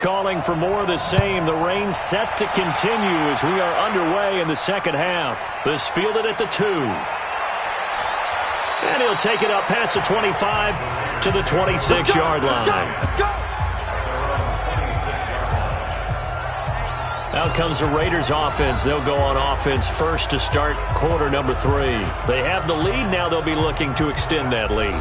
Calling for more of the same. The rain set to continue as we are underway in the second half. This fielded at the 2. And he'll take it up past the 25 to the 26-yard line. Out comes the Raiders offense. They'll go on offense first to start quarter number 3. They have the lead. Now they'll be looking to extend that lead.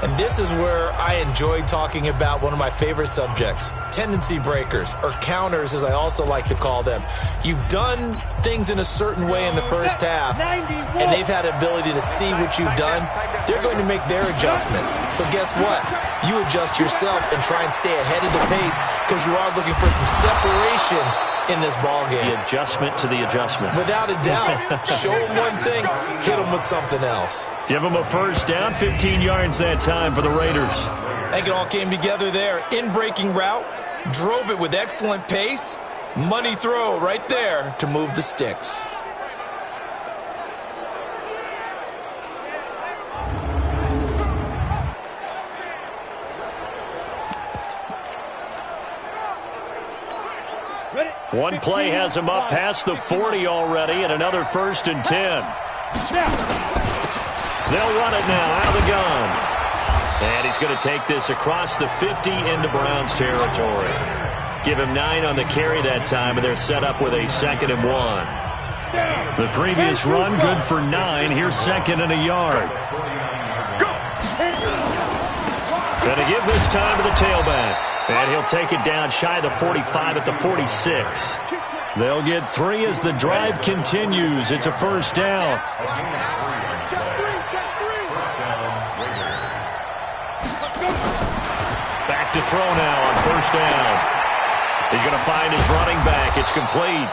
And this is where I enjoy talking about one of my favorite subjects, tendency breakers, or counters as I also like to call them. You've done things in a certain way in the first half, and they've had the ability to see what you've done. They're going to make their adjustments. So guess what? You adjust yourself and try and stay ahead of the pace because you are looking for some separation in this ball game. The adjustment to the adjustment. Without a doubt. Show them one thing, hit them with something else. Give them a first down, 15 yards that time for the Raiders. I think it all came together there. In-breaking route, drove it with excellent pace. Money throw right there to move the sticks. One play has him up past the 40 already, and another 1st and 10. They'll run it now out of the gun. And he's going to take this across the 50 into Browns territory. Give him 9 on the carry that time, and they're set up with a 2nd and 1. The previous run, good for 9. Here's 2nd and a yard. Going to give this time to the tailback. And he'll take it down shy of the 45 at the 46. They'll get 3 as the drive continues. It's a first down. Back to throw now on first down. He's going to find his running back. It's complete.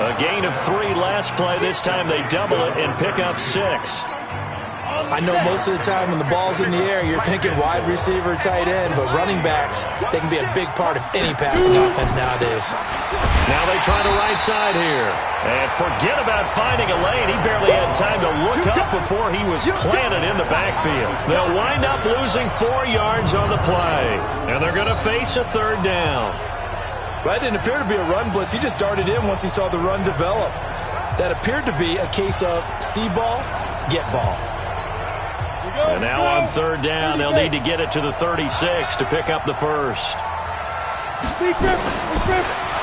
A gain of 3 last play. This time they double it and pick up 6. I know most of the time when the ball's in the air, you're thinking wide receiver, tight end, but running backs, they can be a big part of any passing offense nowadays. Now they try the right side here. And forget about finding a lane. He barely had time to look up before he was planted in the backfield. They'll wind up losing 4 yards on the play. And they're going to face a 3rd down. That didn't appear to be a run blitz. He just darted in once he saw the run develop. That appeared to be a case of see ball, get ball. And now on 3rd down, they'll need to get it to the 36 to pick up the first.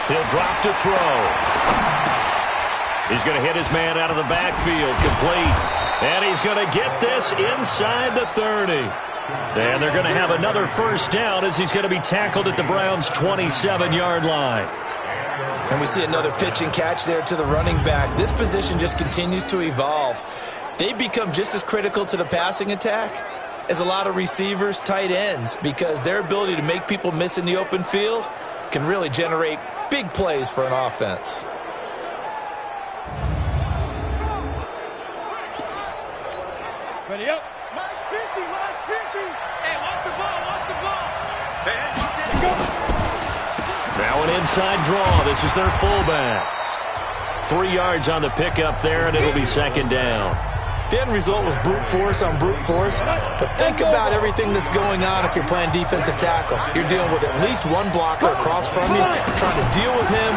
He'll drop to throw. He's going to hit his man out of the backfield, complete. And he's going to get this inside the 30. And they're going to have another first down as he's going to be tackled at the Browns' 27-yard line. And we see another pitch and catch there to the running back. This position just continues to evolve. They become just as critical to the passing attack as a lot of receivers, tight ends, because their ability to make people miss in the open field can really generate big plays for an offense. Ready up. Mark's 50, Mark's 50. Hey, watch the ball, watch the ball. Hey, go. Now an inside draw. This is their fullback. 3 yards on the pickup there, and it'll be 2nd down. The end result was brute force on brute force, but think about everything that's going on if you're playing defensive tackle. You're dealing with at least one blocker across from you, trying to deal with him,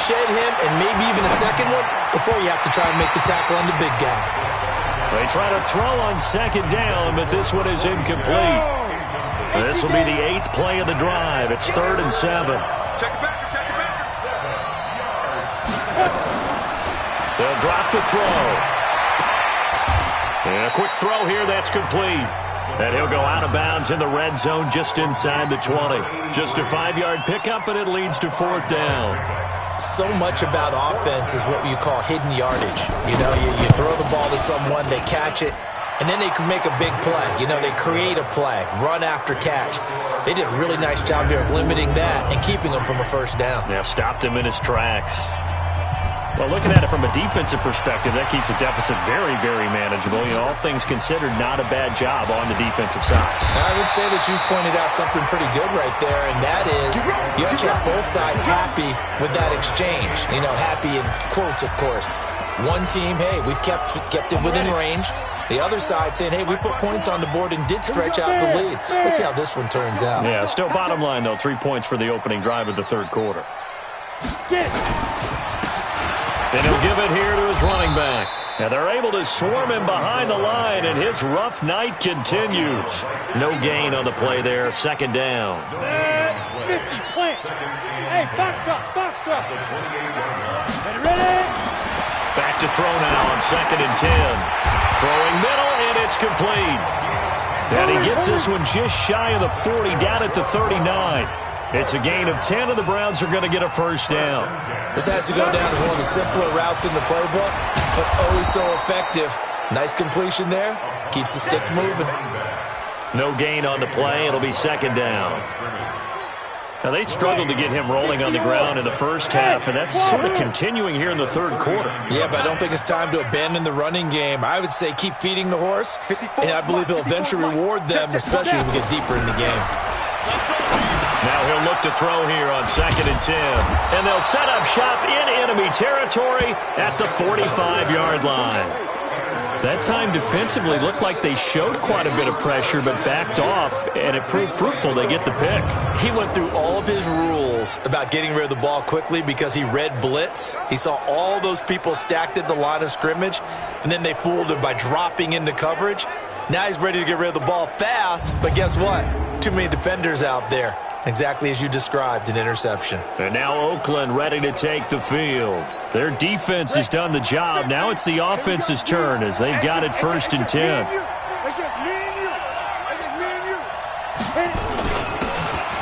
shed him, and maybe even a second one before you have to try and make the tackle on the big guy. They try to throw on 2nd down, but this one is incomplete. This will be the 8th play of the drive. It's 3rd and 7. Check it back, check it back. They'll drop to throw. And a quick throw here, that's complete. And he'll go out of bounds in the red zone just inside the 20. Just a 5-yard pickup, and it leads to 4th down. So much about offense is what you call hidden yardage. You know, you throw the ball to someone, they catch it, and then they can make a big play. You know, they create a play, run after catch. They did a really nice job here of limiting that and keeping him from a first down. Yeah, stopped him in his tracks. Well, looking at it from a defensive perspective, that keeps the deficit very, very manageable. You know, all things considered, not a bad job on the defensive side. I would say that you've pointed out something pretty good right there, and that is you actually have both sides happy with that exchange. You know, happy in quotes, of course. One team, hey, we've kept it within range. The other side saying, hey, we put points on the board and did stretch out the lead. Let's see how this one turns out. Yeah, still bottom line, though, 3 points for the opening drive of the third quarter. And he'll give it here to his running back. And they're able to swarm him behind the line, and his rough night continues. No gain on the play there, second down. 50, plant. Hey, box drop. Ready? Back to throw now on 2nd and 10. Throwing middle, and it's complete. And he gets this one just shy of the 40, down at the 39. It's a gain of 10, and the Browns are going to get a first down. This has to go down as one of the simpler routes in the playbook, but oh so effective. Nice completion there. Keeps the sticks moving. No gain on the play. It'll be second down. Now, they struggled to get him rolling on the ground in the first half, and that's sort of continuing here in the third quarter. Yeah, but I don't think it's time to abandon the running game. I would say keep feeding the horse, and I believe he'll eventually reward them, especially as we get deeper in the game. Now he'll look to throw here on 2nd and 10. And they'll set up shop in enemy territory at the 45-yard line. That time defensively looked like they showed quite a bit of pressure but backed off, and it proved fruitful. They get the pick. He went through all of his rules about getting rid of the ball quickly because he read blitz. He saw all those people stacked at the line of scrimmage, and then they fooled him by dropping into coverage. Now he's ready to get rid of the ball fast, but guess what? Too many defenders out there. Exactly as you described, an interception. And now Oakland ready to take the field. Their defense has done the job. Now it's the offense's turn as they've got it 1st and 10.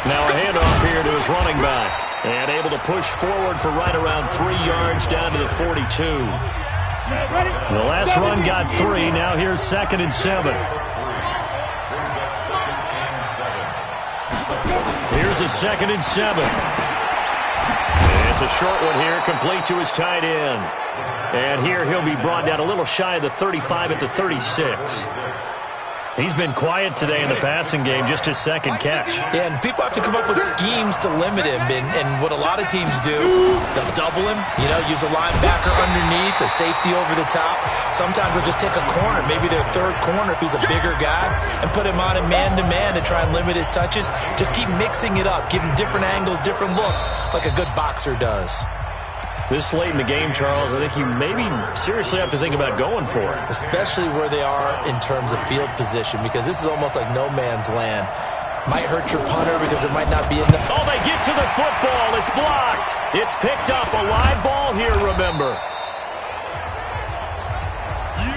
Now a handoff here to his running back. And able to push forward for right around 3 yards down to the 42. The last run got 3. Now here's 2nd and 7. Here's a 2nd and 7. And it's a short one here, complete to his tight end. And here he'll be brought down a little shy of the 35 at the 36. He's been quiet today in the passing game, just his 2nd catch. Yeah, and people have to come up with schemes to limit him. And what a lot of teams do, they'll double him, use a linebacker underneath, a safety over the top. Sometimes they'll just take a corner, maybe their 3rd corner if he's a bigger guy, and put him on a man-to-man to try and limit his touches. Just keep mixing it up, give him different angles, different looks, like a good boxer does. This late in the game, Charles, I think you maybe seriously have to think about going for it. Especially where they are in terms of field position, because this is almost like no man's land. Might hurt your punter because it might not be in the... Oh, they get to the football. It's blocked. It's picked up. A live ball here, remember.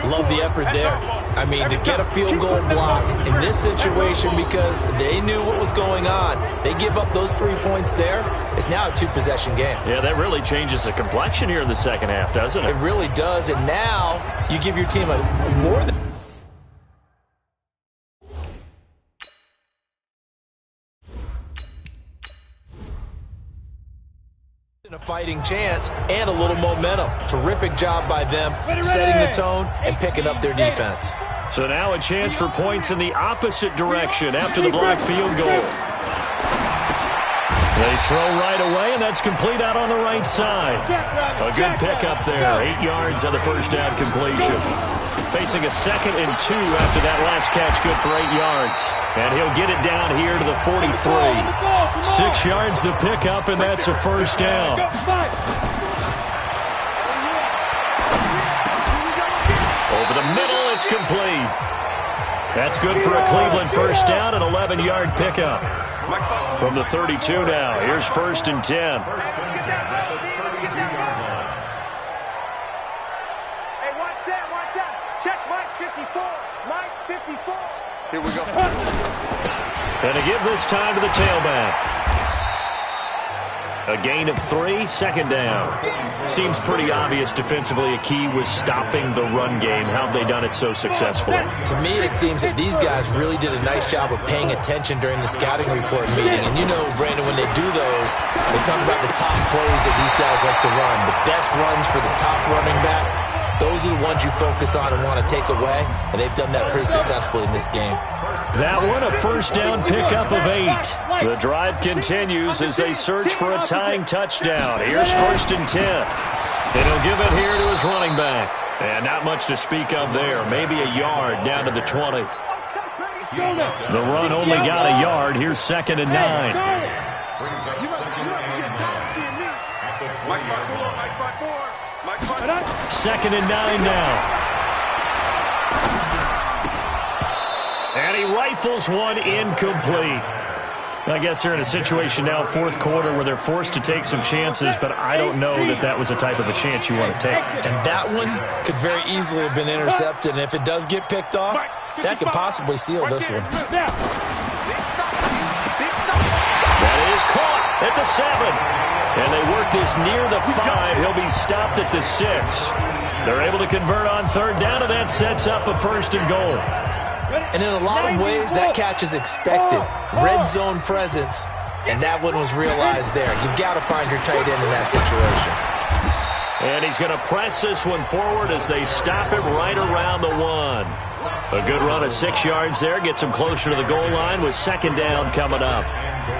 Love the effort there. I mean, to get a field goal block in this situation because they knew what was going on. They give up those 3 points there. It's now a 2-possession game. Yeah, that really changes the complexion here in the second half, doesn't it? It really does. And now you give your team a more than... a fighting chance and a little momentum. Terrific job by them setting the tone and picking up their defense. So now a chance for points in the opposite direction after the blocked field goal. They throw right away, and that's complete out on the right side. A good pickup there. 8 yards on the first down completion. Facing a 2nd and 2 after that last catch, good for 8 yards. And he'll get it down here to the 43. 6 yards the pickup, and that's a first down. Over the middle, it's complete. That's good for a Cleveland first down, an 11-yard pickup. From the 32 now, here's 1st and 10. Check Mike 54. Mike 54. Here we go. And to give this time to the tailback. A gain of 3, second down. Seems pretty obvious defensively a key was stopping the run game. How have they done it so successfully? To me, it seems that these guys really did a nice job of paying attention during the scouting report meeting. And you know, Brandon, when they do those, they talk about the top plays that these guys like to run. The best runs for the top running back. Those are the ones you focus on and want to take away, and they've done that pretty successfully in this game. That one, a first down pickup of 8. The drive continues as they search for a tying touchdown. Here's 1st and 10. And he'll give it here to his running back. And not much to speak of there. Maybe a yard down to the 20. The run only got a yard. Here's 2nd and 9. Second and 9 now. And he rifles one incomplete. I guess they're in a situation now, 4th quarter, where they're forced to take some chances, but I don't know that that was the type of a chance you want to take. And that one could very easily have been intercepted, and if it does get picked off, that could possibly seal this one. That is caught at the 7. And they work this near the 5. He'll be stopped at the 6. They're able to convert on 3rd down, and that sets up a 1st and goal. And in a lot of ways, that catch is expected. Red zone presence, and that one was realized there. You've got to find your tight end in that situation. And he's going to press this one forward as they stop him right around the 1. A good run of 6 yards there. Gets him closer to the goal line with 2nd down coming up.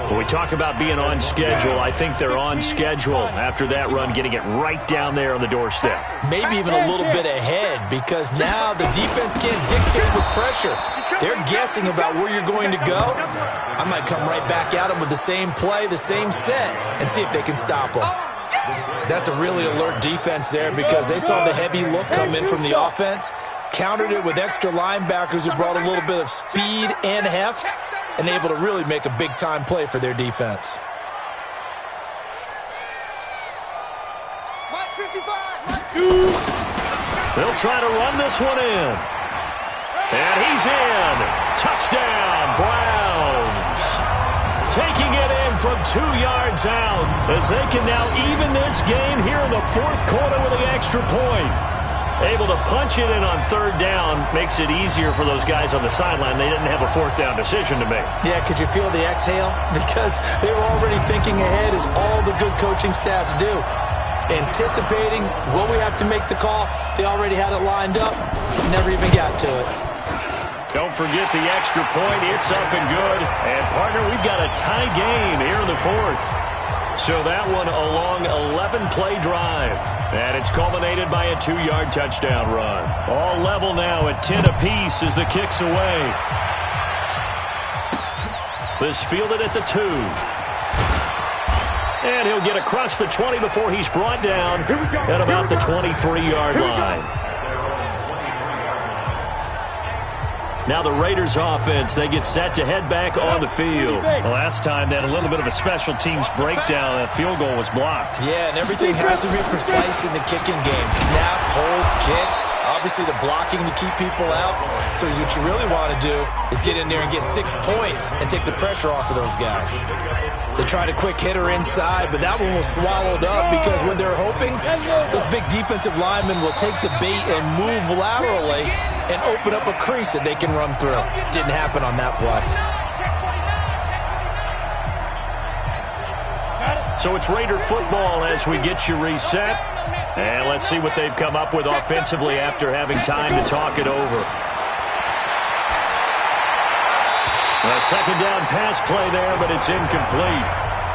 When we talk about being on schedule, I think they're on schedule after that run, getting it right down there on the doorstep. Maybe even a little bit ahead, because now the defense can't dictate with pressure. They're guessing about where you're going to go. I might come right back at them with the same play, the same set, and see if they can stop them. That's a really alert defense there, because they saw the heavy look come in from the offense, countered it with extra linebackers who brought a little bit of speed and heft, and able to really make a big-time play for their defense. They'll try to run this one in. And he's in. Touchdown, Browns. Taking it in from 2 yards out as they can now even this game here in the 4th quarter with the extra point. Able to punch it in on 3rd down makes it easier for those guys on the sideline. They didn't have a 4th down decision to make. Yeah, could you feel the exhale? Because they were already thinking ahead, as all the good coaching staffs do. Anticipating what we have to make the call. They already had it lined up. Never even got to it. Don't forget the extra point. It's up and good. And, partner, we've got a tie game here in the 4th. So that one a long 11-play drive. And it's culminated by a 2-yard touchdown run. All level now at 10 apiece as the kick's away. This fielded at the 2. And he'll get across the 20 before he's brought down at about the 23-yard line. Now the Raiders offense, they get set to head back on the field. Last time, they had a little bit of a special teams breakdown. That field goal was blocked. Yeah, and everything has to be precise in the kicking game. Snap, hold, kick. Obviously, the blocking to keep people out. So what you really want to do is get in there and get 6 points and take the pressure off of those guys. They tried a quick hitter inside, but that one was swallowed up because when they're hoping, those big defensive linemen will take the bait and move laterally and open up a crease that they can run through. Didn't happen on that play. So it's Raider football as we get you reset. And let's see what they've come up with offensively after having time to talk it over. A 2nd down pass play there, but it's incomplete.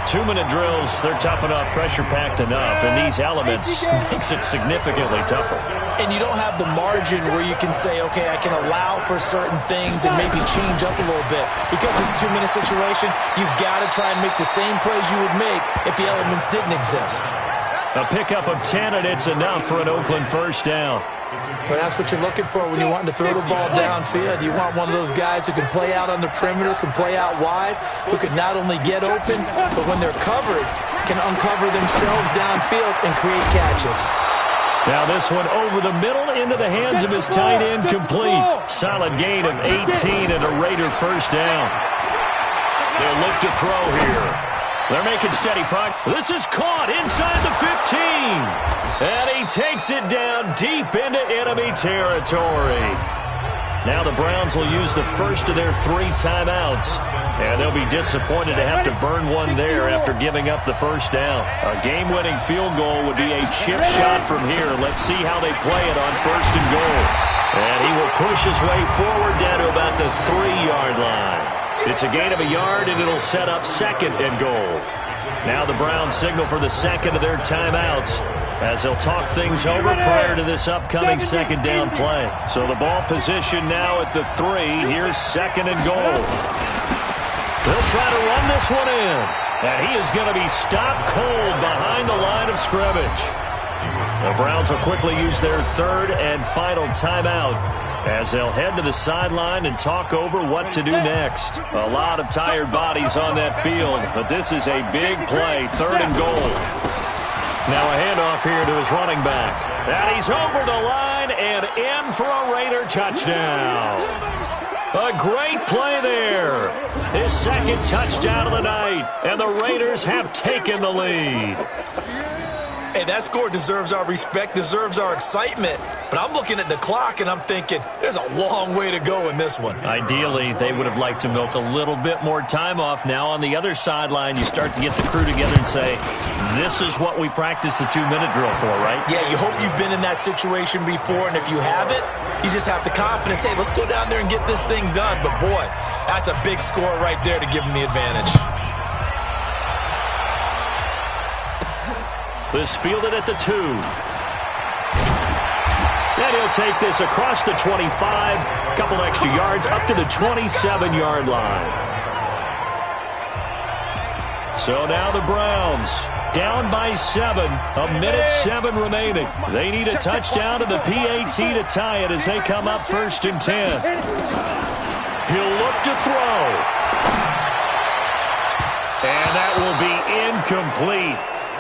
2-minute drills, they're tough enough, pressure-packed enough, and these elements makes it significantly tougher. And you don't have the margin where you can say, okay, I can allow for certain things and maybe change up a little bit. Because it's a 2-minute situation, you've got to try and make the same plays you would make if the elements didn't exist. A pickup of 10, and it's enough for an Oakland 1st down. Well, that's what you're looking for when you're wanting to throw the ball downfield. You want one of those guys who can play out on the perimeter, can play out wide, who can not only get open, but when they're covered, can uncover themselves downfield and create catches. Now this one over the middle into the hands of his tight end, complete. Solid gain of 18 and a Raider 1st down. They'll look to throw here. They're making steady progress. This is caught inside the 15. And he takes it down deep into enemy territory. Now the Browns will use the first of their 3 timeouts. And they'll be disappointed to have to burn one there after giving up the 1st down. A game-winning field goal would be a chip shot from here. Let's see how they play it on 1st and goal. And he will push his way forward down to about the 3-yard line. It's a gain of a yard, and it'll set up 2nd and goal. Now the Browns signal for the 2nd of their timeouts. as they'll talk things over prior to this upcoming second down play. So the ball position now at the 3. Here's second and goal. They'll try to run this one in. And he is going to be stopped cold behind the line of scrimmage. The Browns will quickly use their third and final timeout as they'll head to the sideline and talk over what to do next. A lot of tired bodies on that field, but this is a big play, third and goal. Now a handoff here to his running back. And he's over the line and in for a Raider touchdown. A great play there. His second touchdown of the night, and the Raiders have taken the lead. Hey, that score deserves our respect, deserves our excitement. But I'm looking at the clock, and I'm thinking, there's a long way to go in this one. Ideally, they would have liked to milk a little bit more time off. Now on the other sideline, you start to get the crew together and say, this is what we practiced a 2-minute drill for, right? Yeah, you hope you've been in that situation before, and if you haven't, you just have the confidence, hey, let's go down there and get this thing done. But, boy, that's a big score right there to give them the advantage. This fielded at the 2. And he'll take this across the 25, a couple extra yards up to the 27-yard line. So now the Browns down by 7, a minute 7 remaining. They need a touchdown to the PAT to tie it as they come up 1st and 10. He'll look to throw. And that will be incomplete.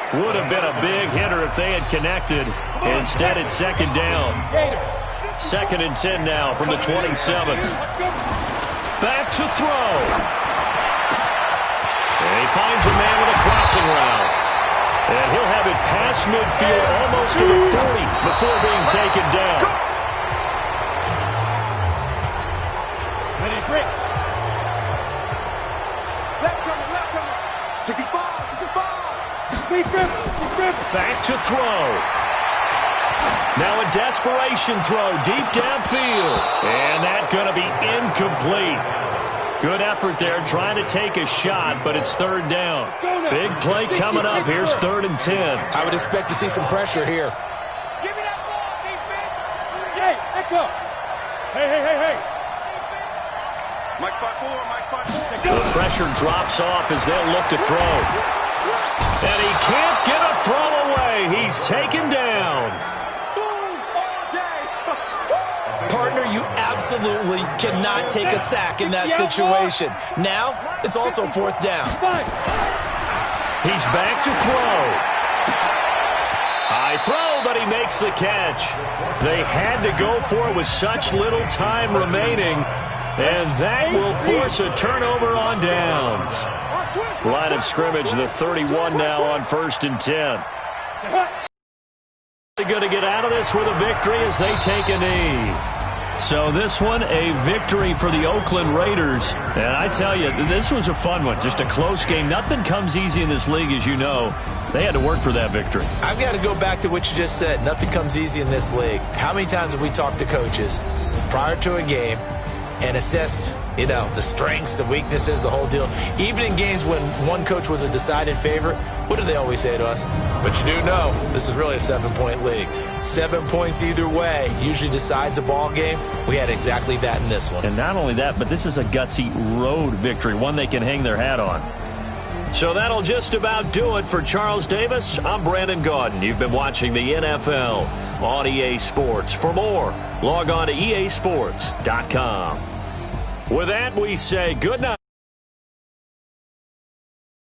Would have been a big hitter if they had connected. Instead, it's second down. 2nd and 10 now from the 27. Back to throw. And he finds a man with a crossing route. And he'll have it past midfield almost to the 40 before being taken down. Ready, break. Left coming. 65, 65. Back to throw. Now a desperation throw deep downfield. And that's going to be incomplete. Good effort there trying to take a shot, but it's 3rd down. Big play coming up. Here's 3rd and 10. I would expect to see some pressure here. Give me that ball, defense. Jay, echo. Hey. Mike 5-4. The pressure drops off as they'll look to throw. And he can't get a throw away. He's taken down. Partner, you absolutely cannot take a sack in that situation. Now, it's also 4th down. He's back to throw. High throw, but he makes the catch. They had to go for it with such little time remaining, and that will force a turnover on downs. Line of scrimmage, the 31 now on 1st and 10. They're going to get out of this with a victory as they take a knee. So this one, a victory for the Oakland Raiders. And I tell you, this was a fun one. Just a close game. Nothing comes easy in this league, as you know. They had to work for that victory. I've got to go back to what you just said. Nothing comes easy in this league. How many times have we talked to coaches prior to a game and assessed, the strengths, the weaknesses, the whole deal? Even in games when one coach was a decided favorite, what do they always say to us? But you do know this is really a 7-point league. 7 points either way usually decides a ball game. We had exactly that in this one. And not only that, but this is a gutsy road victory, one they can hang their hat on. So that'll just about do it for Charles Davis. I'm Brandon Gaudin. You've been watching the NFL on EA Sports. For more, log on to easports.com. With that, we say good night.